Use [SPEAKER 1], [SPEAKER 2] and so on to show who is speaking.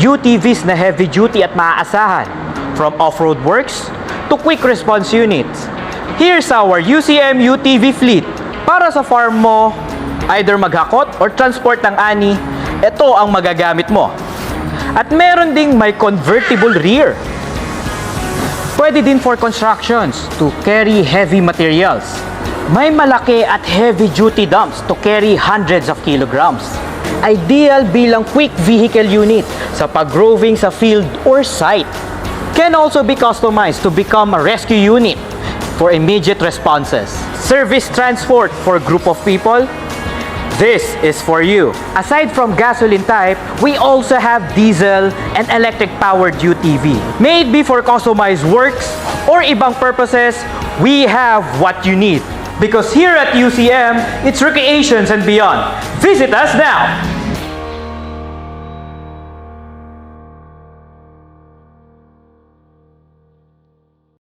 [SPEAKER 1] UTVs na heavy duty at maaasahan. From off-road works to quick response units. Here's our UCM UTV fleet. Para sa farm mo, either maghakot or transport ng ani, ito ang magagamit mo. At meron ding may convertible rear. Pwede din for constructions to carry heavy materials. May malaki at heavy-duty dumps to carry hundreds of kilograms. Ideal bilang quick vehicle unit sa pag-roving sa field or site. Can also be customized to become a rescue unit for immediate responses. Service transport for a group of people. This is for you. Aside from gasoline type, we also have diesel and electric-powered UTV. Maybe for customized works or ibang purposes, we have what you need. Because here at UCM, it's recreations and beyond. Visit us now!